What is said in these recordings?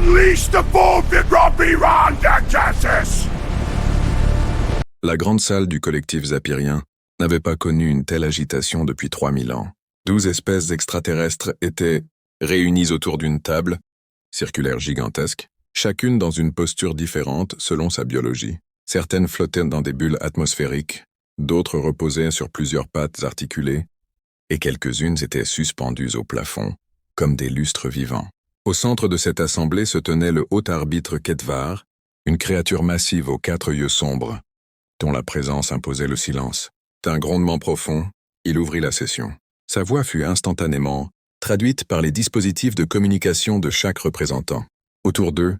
Unleash the full vigor beyond Justice! La grande salle du collectif Zapirien n'avait pas connu une telle agitation depuis 3000 ans. 12 espèces extraterrestres étaient réunies autour d'une table, circulaire gigantesque, chacune dans une posture différente selon sa biologie. Certaines flottaient dans des bulles atmosphériques, d'autres reposaient sur plusieurs pattes articulées, et quelques-unes étaient suspendues au plafond, comme des lustres vivants. Au centre de cette assemblée se tenait le haut arbitre Ketvar, une créature massive aux 4 yeux sombres, dont la présence imposait le silence. D'un grondement profond, il ouvrit la session. Sa voix fut instantanément traduite par les dispositifs de communication de chaque représentant. Autour d'eux,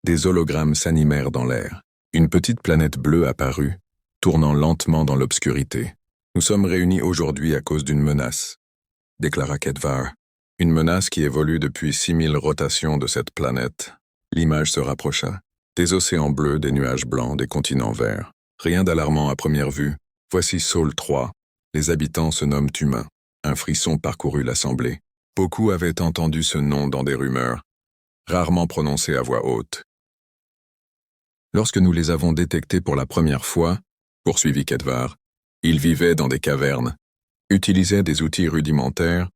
des hologrammes s'animèrent dans l'air. Une petite planète bleue apparut, tournant lentement dans l'obscurité. « Nous sommes réunis aujourd'hui à cause d'une menace », déclara Ketvar. « Une menace qui évolue depuis 6000 rotations de cette planète. » L'image se rapprocha. Des océans bleus, des nuages blancs, des continents verts. Rien d'alarmant à première vue. Voici Sol 3. Les habitants se nomment humains. Un frisson parcourut l'assemblée. Beaucoup avaient entendu ce nom dans des rumeurs, rarement prononcé à voix haute. Lorsque nous les avons détectés pour la première fois, poursuivit Ketvar, ils vivaient dans des cavernes, utilisaient des outils rudimentaires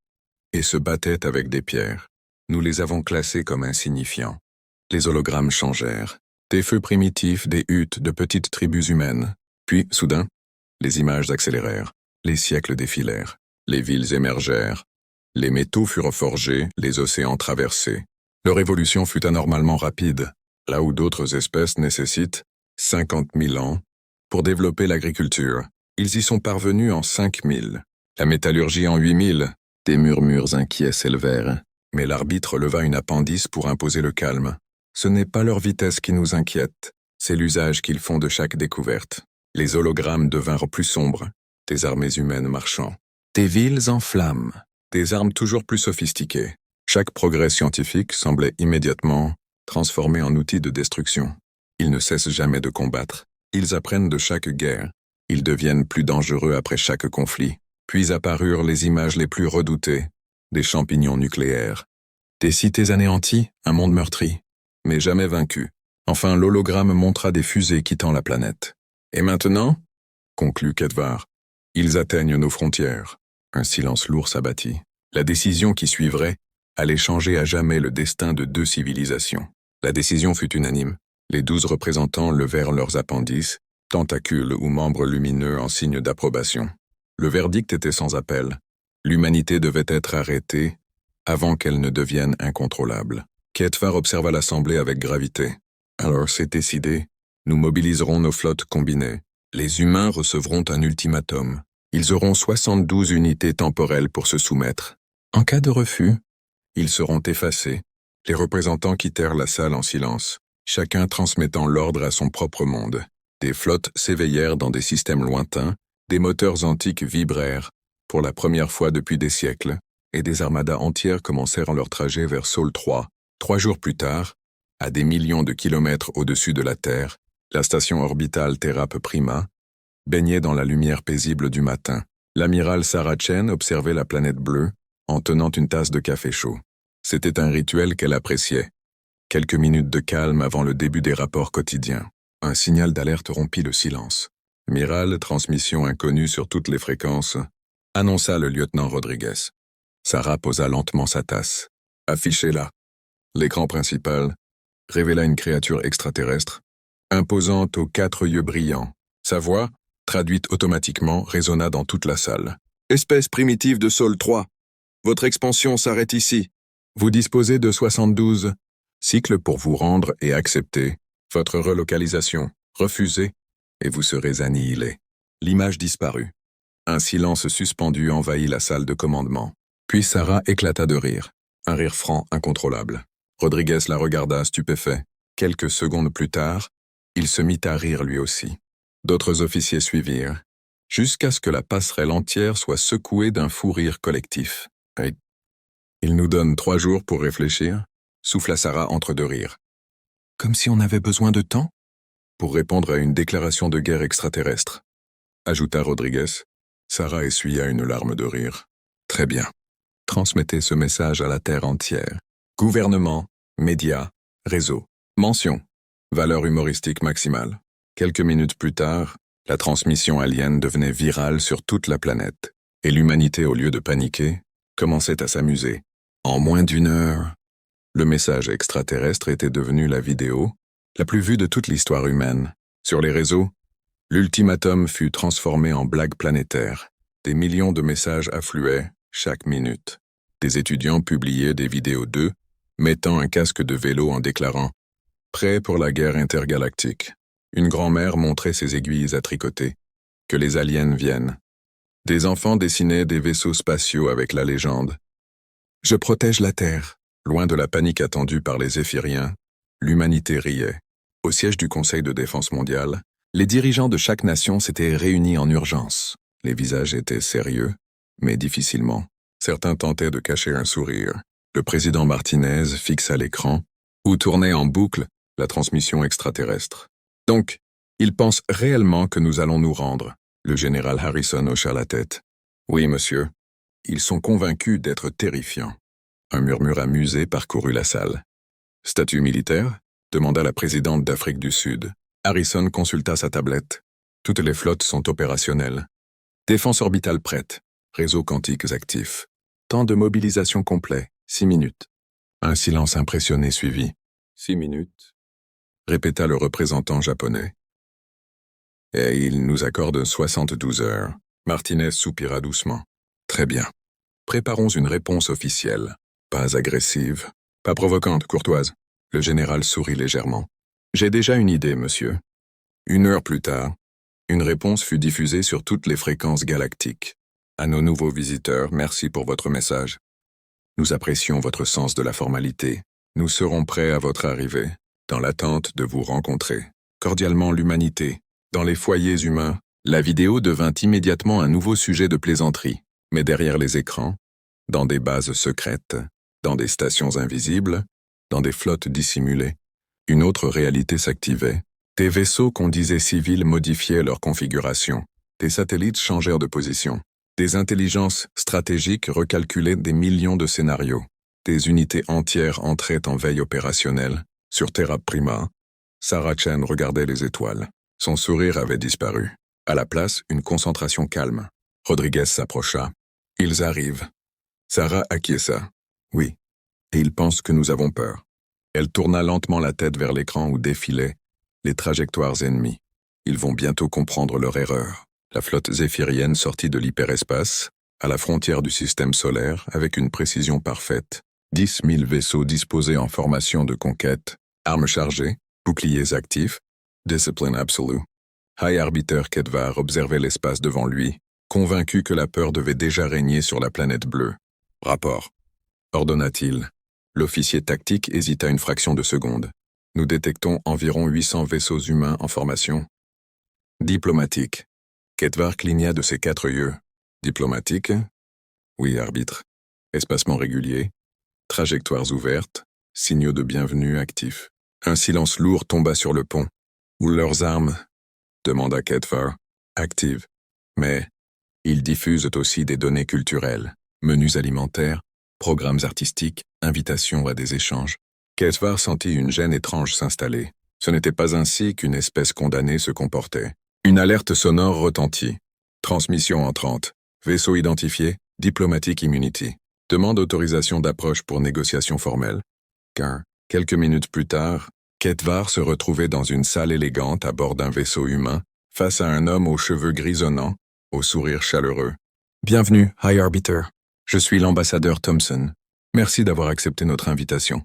et se battaient avec des pierres. Nous les avons classés comme insignifiants. Les hologrammes changèrent. Des feux primitifs, des huttes de petites tribus humaines. Puis, soudain, les images accélérèrent. Les siècles défilèrent. Les villes émergèrent. Les métaux furent forgés, les océans traversés. Leur évolution fut anormalement rapide, là où d'autres espèces nécessitent 50 000 ans pour développer l'agriculture. Ils y sont parvenus en 5000. La métallurgie en 8000. Des murmures inquiets s'élevèrent, mais l'arbitre leva une appendice pour imposer le calme. Ce n'est pas leur vitesse qui nous inquiète, c'est l'usage qu'ils font de chaque découverte. Les hologrammes devinrent plus sombres, des armées humaines marchant. Des villes en flammes, des armes toujours plus sophistiquées. Chaque progrès scientifique semblait immédiatement transformé en outil de destruction. Ils ne cessent jamais de combattre. Ils apprennent de chaque guerre. Ils deviennent plus dangereux après chaque conflit. Puis apparurent les images les plus redoutées, des champignons nucléaires. Des cités anéanties, un monde meurtri, mais jamais vaincu. Enfin, l'hologramme montra des fusées quittant la planète. Et maintenant, conclut Ketvar, ils atteignent nos frontières. Un silence lourd s'abattit. La décision qui suivrait allait changer à jamais le destin de 2 civilisations. La décision fut unanime. Les 12 représentants levèrent leurs appendices, tentacules ou membres lumineux en signe d'approbation. Le verdict était sans appel. L'humanité devait être arrêtée avant qu'elle ne devienne incontrôlable. Ketvar observa l'assemblée avec gravité. Alors c'est décidé. Nous mobiliserons nos flottes combinées. Les humains recevront un ultimatum. Ils auront 72 unités temporelles pour se soumettre. En cas de refus, ils seront effacés. Les représentants quittèrent la salle en silence, chacun transmettant l'ordre à son propre monde. Des flottes s'éveillèrent dans des systèmes lointains, des moteurs antiques vibrèrent, pour la première fois depuis des siècles, et des armadas entières commencèrent leur trajet vers Sol 3. 3 jours plus tard, à des millions de kilomètres au-dessus de la Terre, la station orbitale Terrape Prima baignait dans la lumière paisible du matin. L'amiral Sarah Chen observait la planète bleue en tenant une tasse de café chaud. C'était un rituel qu'elle appréciait. Quelques minutes de calme avant le début des rapports quotidiens. Un signal d'alerte rompit le silence. Amiral, transmission inconnue sur toutes les fréquences, annonça le lieutenant Rodriguez. Sarah posa lentement sa tasse. Affiché là. L'écran principal révéla une créature extraterrestre, imposante aux 4 yeux brillants. Sa voix, traduite automatiquement, résonna dans toute la salle. « Espèce primitive de Sol 3, votre expansion s'arrête ici. Vous disposez de 72 cycles pour vous rendre et accepter. Votre relocalisation, refusée, et vous serez annihilé. » L'image disparut. Un silence suspendu envahit la salle de commandement. Puis Sarah éclata de rire. Un rire franc, incontrôlable. Rodriguez la regarda stupéfait. Quelques secondes plus tard, il se mit à rire lui aussi. D'autres officiers suivirent, jusqu'à ce que la passerelle entière soit secouée d'un fou rire collectif. Hey. Il nous donne 3 jours pour réfléchir, souffla Sarah entre 2 rires. Comme si on avait besoin de temps pour répondre à une déclaration de guerre extraterrestre, ajouta Rodriguez. Sarah essuya une larme de rire. Très bien. Transmettez ce message à la Terre entière. Gouvernement, médias, Réseau. Mention. Valeur humoristique maximale. Quelques minutes plus tard, la transmission alien devenait virale sur toute la planète, et l'humanité, au lieu de paniquer, commençait à s'amuser. En moins d'une heure, le message extraterrestre était devenu la vidéo la plus vue de toute l'histoire humaine. Sur les réseaux, l'ultimatum fut transformé en blague planétaire. Des millions de messages affluaient chaque minute. Des étudiants publiaient des vidéos d'eux, mettant un casque de vélo en déclarant « Prêt pour la guerre intergalactique ». Une grand-mère montrait ses aiguilles à tricoter. « Que les aliens viennent ». Des enfants dessinaient des vaisseaux spatiaux avec la légende « Je protège la Terre ». Loin de la panique attendue par les Zéphiriens, l'humanité riait. Au siège du Conseil de défense mondiale, les dirigeants de chaque nation s'étaient réunis en urgence. Les visages étaient sérieux, mais difficilement. Certains tentaient de cacher un sourire. Le président Martinez fixa l'écran, où tournait en boucle la transmission extraterrestre. « Donc, ils pensent réellement que nous allons nous rendre ?» Le général Harrison hocha la tête. « Oui, monsieur. Ils sont convaincus d'être terrifiants. » Un murmure amusé parcourut la salle. « Statut militaire ?» demanda la présidente d'Afrique du Sud. Harrison consulta sa tablette. « Toutes les flottes sont opérationnelles. Défense orbitale prête. Réseaux quantiques actifs. Temps de mobilisation complet, 6 minutes. » Un silence impressionné suivit. « 6 minutes ?» répéta le représentant japonais. « Et il nous accorde 72 heures. » Martinez soupira doucement. « Très bien. Préparons une réponse officielle. Pas agressive, pas provocante, courtoise. » Le général sourit légèrement. « J'ai déjà une idée, monsieur. » 1 heure plus tard, une réponse fut diffusée sur toutes les fréquences galactiques. « À nos nouveaux visiteurs, merci pour votre message. Nous apprécions votre sens de la formalité. Nous serons prêts à votre arrivée, dans l'attente de vous rencontrer. Cordialement l'humanité. » Dans les foyers humains, la vidéo devint immédiatement un nouveau sujet de plaisanterie. Mais derrière les écrans, dans des bases secrètes, dans des stations invisibles, dans des flottes dissimulées, une autre réalité s'activait. Des vaisseaux qu'on disait civils modifiaient leur configuration. Des satellites changèrent de position. Des intelligences stratégiques recalculaient des millions de scénarios. Des unités entières entraient en veille opérationnelle. Sur Terra Prima, Sarah Chen regardait les étoiles. Son sourire avait disparu. À la place, une concentration calme. Rodriguez s'approcha. « Ils arrivent. » Sarah acquiesça. « Oui. Et ils pensent que nous avons peur. » Elle tourna lentement la tête vers l'écran où défilaient les trajectoires ennemies. Ils vont bientôt comprendre leur erreur. La flotte zéphirienne sortit de l'hyperespace, à la frontière du système solaire, avec une précision parfaite. 10 000 vaisseaux disposés en formation de conquête, armes chargées, boucliers actifs, discipline absolue. High Arbiter Ketvar observait l'espace devant lui, convaincu que la peur devait déjà régner sur la planète bleue. « Rapport », ordonna-t-il. L'officier tactique hésita une fraction de seconde. « Nous détectons environ 800 vaisseaux humains en formation. » « Diplomatique. » Ketvar cligna de ses 4 yeux. « Diplomatique ?»« Oui, arbitre. Espacement régulier. Trajectoires ouvertes. Signaux de bienvenue actifs. » Un silence lourd tomba sur le pont. « Où leurs armes ?» demanda Ketvar. « Actives. Mais ils diffusent aussi des données culturelles, menus alimentaires, programmes artistiques, invitations à des échanges. » Ketvar sentit une gêne étrange s'installer. Ce n'était pas ainsi qu'une espèce condamnée se comportait. Une alerte sonore retentit. Transmission entrante. Vaisseau identifié. Diplomatic Immunity. Demande autorisation d'approche pour négociation formelle. Car, quelques minutes plus tard, Ketvar se retrouvait dans une salle élégante à bord d'un vaisseau humain, face à un homme aux cheveux grisonnants, au sourire chaleureux. « Bienvenue, High Arbiter. Je suis l'ambassadeur Thompson. Merci d'avoir accepté notre invitation. »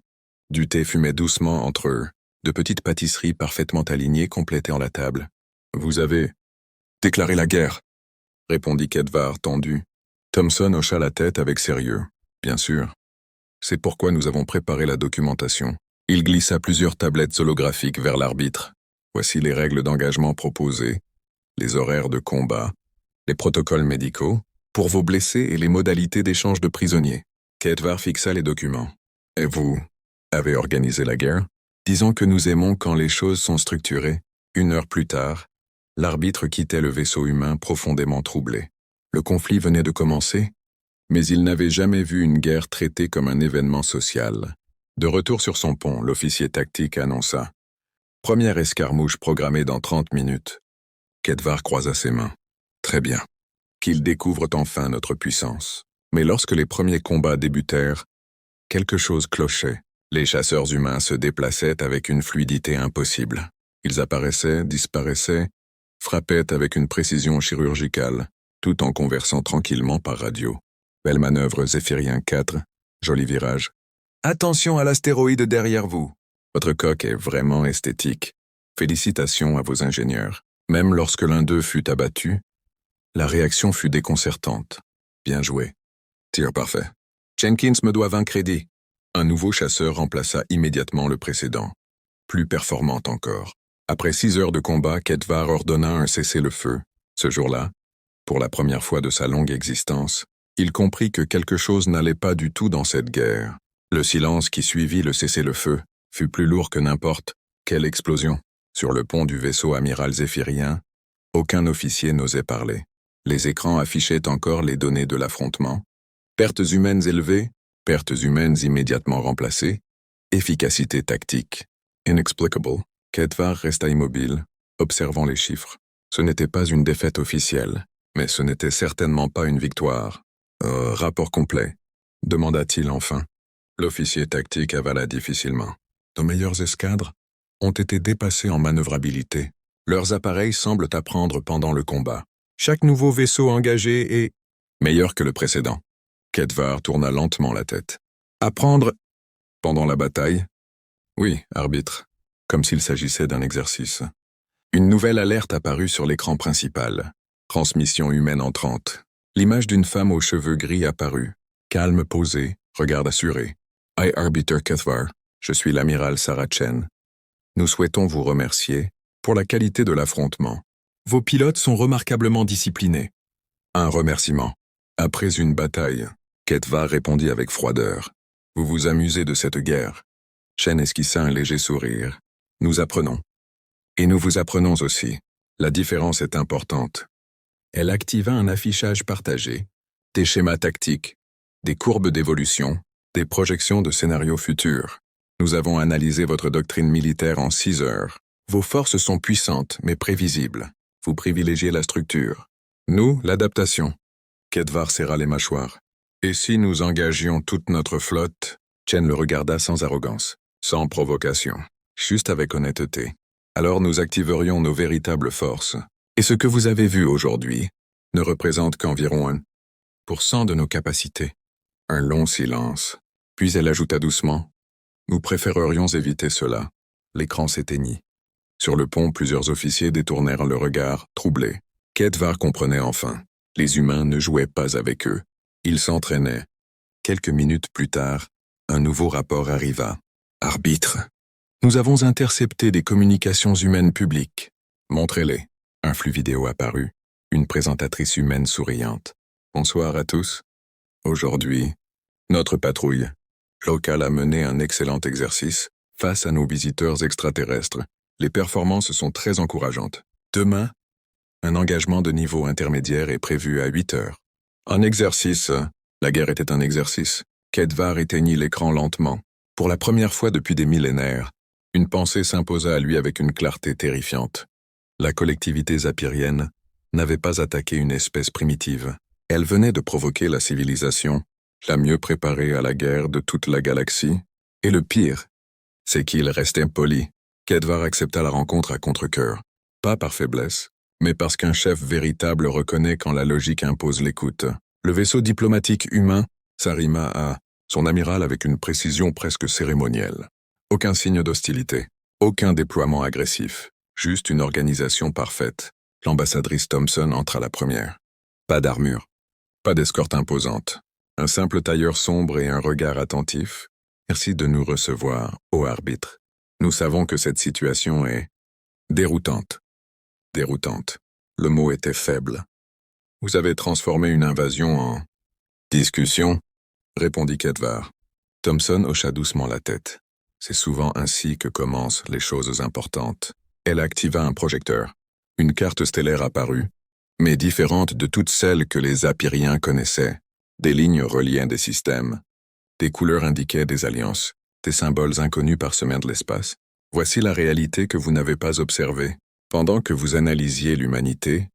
Du thé fumait doucement entre eux. De petites pâtisseries parfaitement alignées complétaient la table. « Vous avez déclaré la guerre », répondit Ketvar tendu. Thompson hocha la tête avec sérieux. « Bien sûr. C'est pourquoi nous avons préparé la documentation. » Il glissa plusieurs tablettes holographiques vers l'arbitre. Voici les règles d'engagement proposées, les horaires de combat, les protocoles médicaux, pour vos blessés et les modalités d'échange de prisonniers. Ketvar fixa les documents. « Et vous avez organisé la guerre ? Disons que nous aimons quand les choses sont structurées. » 1 heure plus tard, l'arbitre quittait le vaisseau humain profondément troublé. Le conflit venait de commencer, mais il n'avait jamais vu une guerre traitée comme un événement social. De retour sur son pont, l'officier tactique annonça. Première escarmouche programmée dans 30 minutes. Kedvar croisa ses mains. Très bien. Qu'ils découvrent enfin notre puissance. Mais lorsque les premiers combats débutèrent, quelque chose clochait. Les chasseurs humains se déplaçaient avec une fluidité impossible. Ils apparaissaient, disparaissaient, frappaient avec une précision chirurgicale, tout en conversant tranquillement par radio. Belle manœuvre Zéphirien 4, joli virage. Attention à l'astéroïde derrière vous. Votre coque est vraiment esthétique. Félicitations à vos ingénieurs. Même lorsque l'un d'eux fut abattu, la réaction fut déconcertante. Bien joué. Tir parfait. Jenkins me doit 20 crédits. Un nouveau chasseur remplaça immédiatement le précédent. Plus performant encore. Après 6 heures de combat, Kedvar ordonna un cessez-le-feu. Ce jour-là, pour la première fois de sa longue existence, il comprit que quelque chose n'allait pas du tout dans cette guerre. Le silence qui suivit le cessez-le-feu fut plus lourd que n'importe quelle explosion. Sur le pont du vaisseau amiral Zéphirien, aucun officier n'osait parler. Les écrans affichaient encore les données de l'affrontement. Pertes humaines élevées, pertes humaines immédiatement remplacées, efficacité tactique. Inexplicable. Kedvar resta immobile, observant les chiffres. Ce n'était pas une défaite officielle, mais ce n'était certainement pas une victoire. Rapport complet, demanda-t-il enfin. L'officier tactique avala difficilement. Nos meilleures escadres ont été dépassées en manœuvrabilité. Leurs appareils semblent apprendre pendant le combat. Chaque nouveau vaisseau engagé est meilleur que le précédent. Kedvar tourna lentement la tête. Apprendre pendant la bataille? Oui, arbitre, comme s'il s'agissait d'un exercice. Une nouvelle alerte apparut sur l'écran principal. Transmission humaine entrante. L'image d'une femme aux cheveux gris apparut. Calme, posée, regard assuré. I, Arbiter Kedvar, je suis l'amiral Sarah Chen. Nous souhaitons vous remercier pour la qualité de l'affrontement. Vos pilotes sont remarquablement disciplinés. Un remerciement. Après une bataille, Kedvar répondit avec froideur. Vous vous amusez de cette guerre. Chen esquissa un léger sourire. Nous apprenons. Et nous vous apprenons aussi. La différence est importante. Elle activa un affichage partagé, des schémas tactiques, des courbes d'évolution, des projections de scénarios futurs. Nous avons analysé votre doctrine militaire en 6 heures. Vos forces sont puissantes, mais prévisibles. Vous privilégiez la structure. Nous, l'adaptation. Kedvar serra les mâchoires. Et si nous engagions toute notre flotte? Chen le regarda sans arrogance, sans provocation, juste avec honnêteté. Alors nous activerions nos véritables forces. Et ce que vous avez vu aujourd'hui ne représente qu'environ 1% de nos capacités. Un long silence. Puis elle ajouta doucement. Nous préférerions éviter cela. L'écran s'éteignit. Sur le pont, plusieurs officiers détournèrent le regard, troublés. Kedvar comprenait enfin. Les humains ne jouaient pas avec eux. Ils s'entraînaient. Quelques minutes plus tard, un nouveau rapport arriva. Arbitre. Nous avons intercepté des communications humaines publiques. Montrez-les. Un flux vidéo apparut. Une présentatrice humaine souriante. Bonsoir à tous. Aujourd'hui, notre patrouille locale a mené un excellent exercice face à nos visiteurs extraterrestres. Les performances sont très encourageantes. Demain, un engagement de niveau intermédiaire est prévu à 8 heures. Un exercice. La guerre était un exercice. Kedvar éteignit l'écran lentement. Pour la première fois depuis des millénaires, une pensée s'imposa à lui avec une clarté terrifiante. La collectivité zapirienne n'avait pas attaqué une espèce primitive. Elle venait de provoquer la civilisation, la mieux préparée à la guerre de toute la galaxie. Et le pire, c'est qu'il restait impoli. Kedvar accepta la rencontre à contre-cœur. Pas par faiblesse, mais parce qu'un chef véritable reconnaît quand la logique impose l'écoute. Le vaisseau diplomatique humain s'arrima à son amiral avec une précision presque cérémonielle. Aucun signe d'hostilité, aucun déploiement agressif, juste une organisation parfaite. L'ambassadrice Thompson entra la première. Pas d'armure, pas d'escorte imposante. Un simple tailleur sombre et un regard attentif. Merci de nous recevoir, ô arbitre. Nous savons que cette situation est déroutante. Déroutante. Le mot était faible. Vous avez transformé une invasion en discussion, répondit Kedvar. Thompson hocha doucement la tête. C'est souvent ainsi que commencent les choses importantes. Elle activa un projecteur. Une carte stellaire apparut, mais différente de toutes celles que les Apiriens connaissaient. Des lignes reliaient des systèmes. Des couleurs indiquaient des alliances, des symboles inconnus parsemèrent l'espace. Voici la réalité que vous n'avez pas observée. Pendant que vous analysiez l'humanité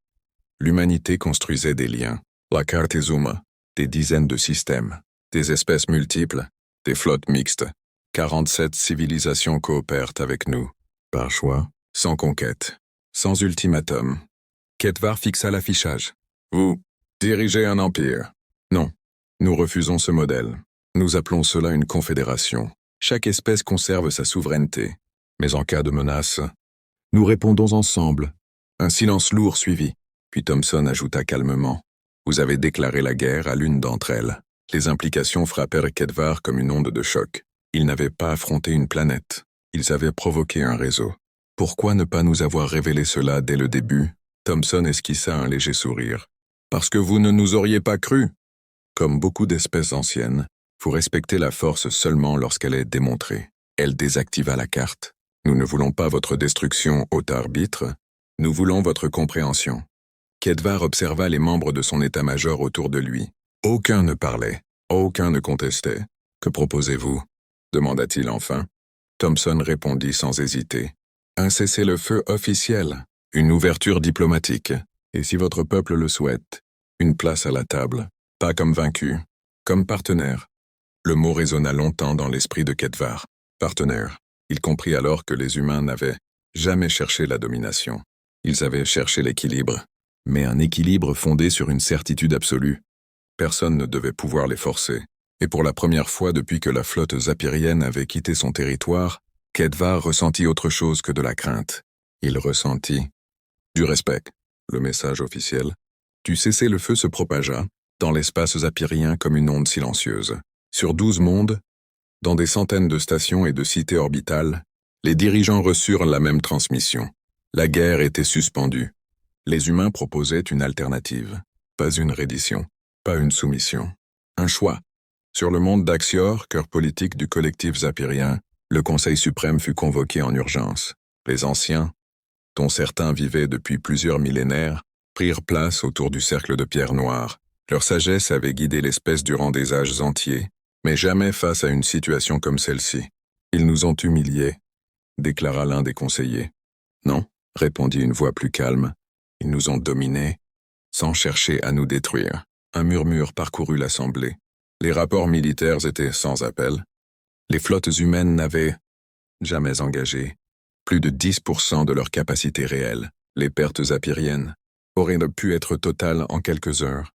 construisait des liens. La carte Zuma, des dizaines de systèmes, des espèces multiples, des flottes mixtes. 47 civilisations coopèrent avec nous, par choix, sans conquête, sans ultimatum. Ketvar fixa l'affichage. Vous dirigez un empire. Non, nous refusons ce modèle. Nous appelons cela une confédération. Chaque espèce conserve sa souveraineté. Mais en cas de menace, nous répondons ensemble. Un silence lourd suivit. Puis Thompson ajouta calmement. Vous avez déclaré la guerre à l'une d'entre elles. Les implications frappèrent Ketvar comme une onde de choc. Ils n'avaient pas affronté une planète. Ils avaient provoqué un réseau. Pourquoi ne pas nous avoir révélé cela dès le début? Thompson esquissa un léger sourire. Parce que vous ne nous auriez pas cru. Comme beaucoup d'espèces anciennes, vous respectez la force seulement lorsqu'elle est démontrée. Elle désactiva la carte. Nous ne voulons pas votre destruction haute arbitre, nous voulons votre compréhension. Ketvar observa les membres de son état-major autour de lui. Aucun ne parlait, aucun ne contestait. Que proposez-vous? Demanda-t-il enfin. Thompson répondit sans hésiter. Un cessez-le-feu officiel, une ouverture diplomatique, et si votre peuple le souhaite, une place à la table, pas comme vaincu, comme partenaire. Le mot résonna longtemps dans l'esprit de Ketvar. Partenaire. Il comprit alors que les humains n'avaient jamais cherché la domination. Ils avaient cherché l'équilibre, mais un équilibre fondé sur une certitude absolue. Personne ne devait pouvoir les forcer. Et pour la première fois depuis que la flotte zapirienne avait quitté son territoire, Ketvar ressentit autre chose que de la crainte. Il ressentit du respect. Le message officiel du cessez-le-feu se propagea dans l'espace zapirien comme une onde silencieuse. Sur 12 mondes, dans des centaines de stations et de cités orbitales, les dirigeants reçurent la même transmission. La guerre était suspendue. Les humains proposaient une alternative. Pas une reddition, pas une soumission. Un choix. Sur le monde d'Axior, cœur politique du collectif zapirien, le Conseil suprême fut convoqué en urgence. Les anciens, dont certains vivaient depuis plusieurs millénaires, prirent place autour du cercle de pierre noire. Leur sagesse avait guidé l'espèce durant des âges entiers, mais jamais face à une situation comme celle-ci. Ils nous ont humiliés, déclara l'un des conseillers. Non, répondit une voix plus calme. Ils nous ont dominés, sans chercher à nous détruire. Un murmure parcourut l'assemblée. Les rapports militaires étaient sans appel. Les flottes humaines n'avaient jamais engagé plus de 10% de leur capacité réelle. Les pertes zapiriennes auraient pu être totales en quelques heures,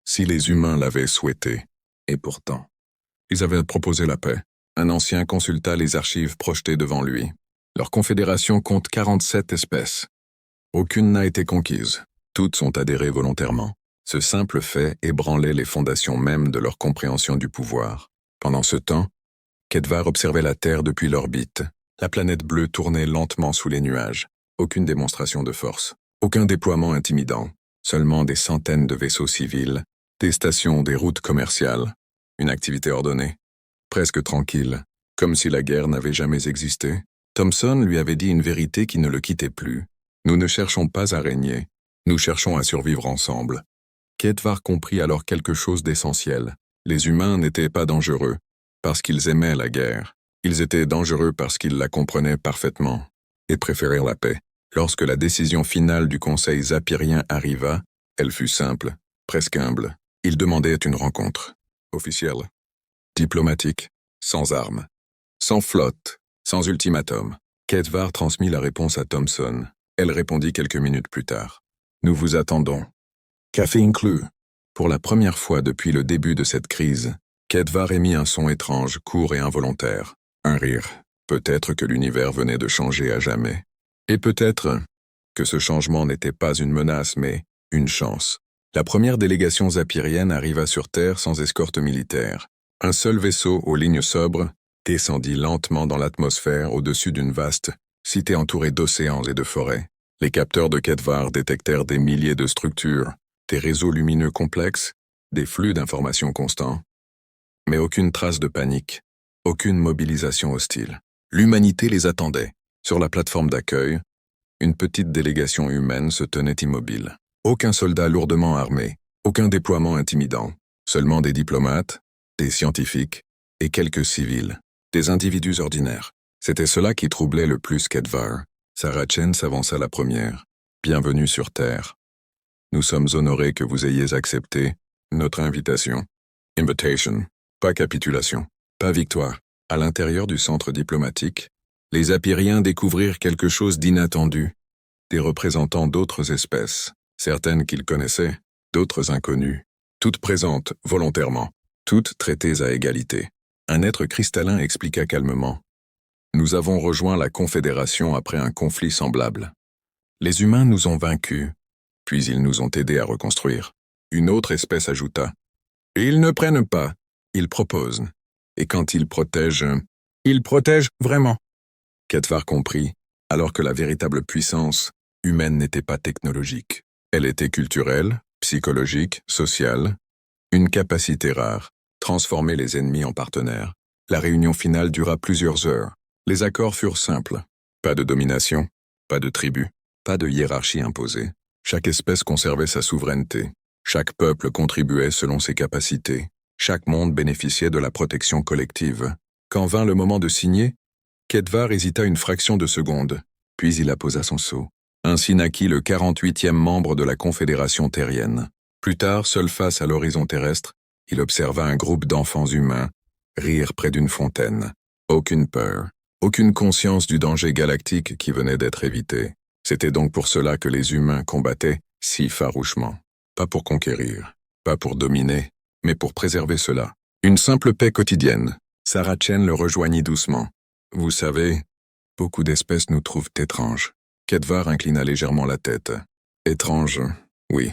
si les humains l'avaient souhaité. Et pourtant, ils avaient proposé la paix. Un ancien consulta les archives projetées devant lui. Leur confédération compte 47 espèces. Aucune n'a été conquise. Toutes sont adhérées volontairement. Ce simple fait ébranlait les fondations mêmes de leur compréhension du pouvoir. Pendant ce temps, Ketvar observait la Terre depuis l'orbite. La planète bleue tournait lentement sous les nuages. Aucune démonstration de force. Aucun déploiement intimidant. Seulement des centaines de vaisseaux civils, des stations, des routes commerciales. Une activité ordonnée, presque tranquille, comme si la guerre n'avait jamais existé. Thompson lui avait dit une vérité qui ne le quittait plus. Nous ne cherchons pas à régner, nous cherchons à survivre ensemble. Ketvar comprit alors quelque chose d'essentiel. Les humains n'étaient pas dangereux, parce qu'ils aimaient la guerre. Ils étaient dangereux parce qu'ils la comprenaient parfaitement, et préférèrent la paix. Lorsque la décision finale du Conseil zapirien arriva, elle fut simple, presque humble. Il demandait une rencontre. Officielle, diplomatique, sans armes, sans flotte, sans ultimatum. Ketvar transmit la réponse à Thompson. Elle répondit quelques minutes plus tard. Nous vous attendons. Café inclus. Pour la première fois depuis le début de cette crise, Ketvar émit un son étrange, court et involontaire. Un rire. Peut-être que l'univers venait de changer à jamais. Et peut-être que ce changement n'était pas une menace, mais une chance. La première délégation zapirienne arriva sur Terre sans escorte militaire. Un seul vaisseau aux lignes sobres descendit lentement dans l'atmosphère au-dessus d'une vaste cité entourée d'océans et de forêts. Les capteurs de Ketvar détectèrent des milliers de structures, des réseaux lumineux complexes, des flux d'informations constants. Mais aucune trace de panique, aucune mobilisation hostile. L'humanité les attendait. Sur la plateforme d'accueil, une petite délégation humaine se tenait immobile. Aucun soldat lourdement armé, aucun déploiement intimidant, seulement des diplomates, des scientifiques et quelques civils. des individus ordinaires. C'était cela qui troublait le plus Kedvar. Sarah Chen s'avança la première. Bienvenue sur Terre. Nous sommes honorés que vous ayez accepté notre invitation. Invitation. Pas capitulation. Pas victoire. À l'intérieur du centre diplomatique, les Apiriens découvrirent quelque chose d'inattendu. Des représentants d'autres espèces, certaines qu'ils connaissaient, d'autres inconnues, toutes présentes volontairement, toutes traitées à égalité. Un être cristallin expliqua calmement. Nous avons rejoint la Confédération après un conflit semblable. Les humains nous ont vaincus, puis ils nous ont aidés à reconstruire. Une autre espèce ajouta. Ils ne prennent pas, ils proposent. Et quand ils protègent vraiment. Kedvar comprit, alors que la véritable puissance humaine n'était pas technologique. Elle était culturelle, psychologique, sociale. Une capacité rare, transformer les ennemis en partenaires. La réunion finale dura plusieurs heures. Les accords furent simples. Pas de domination, pas de tribu, pas de hiérarchie imposée. Chaque espèce conservait sa souveraineté. Chaque peuple contribuait selon ses capacités. Chaque monde bénéficiait de la protection collective. Quand vint le moment de signer, Kedvar hésita une fraction de seconde, puis il apposa son sceau. Ainsi naquit le 48e membre de la Confédération terrienne. Plus tard, seul face à l'horizon terrestre, il observa un groupe d'enfants humains rire près d'une fontaine. Aucune peur, aucune conscience du danger galactique qui venait d'être évité. C'était donc pour cela que les humains combattaient si farouchement. Pas pour conquérir, pas pour dominer, mais pour préserver cela. Une simple paix quotidienne. Sarah Chen le rejoignit doucement. Vous savez, beaucoup d'espèces nous trouvent étranges. Kedvar inclina légèrement la tête. Étrange, oui,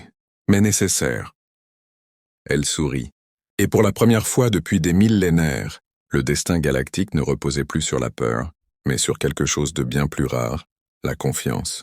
mais nécessaire. Elle sourit. Et pour la première fois depuis des millénaires, le destin galactique ne reposait plus sur la peur, mais sur quelque chose de bien plus rare, la confiance.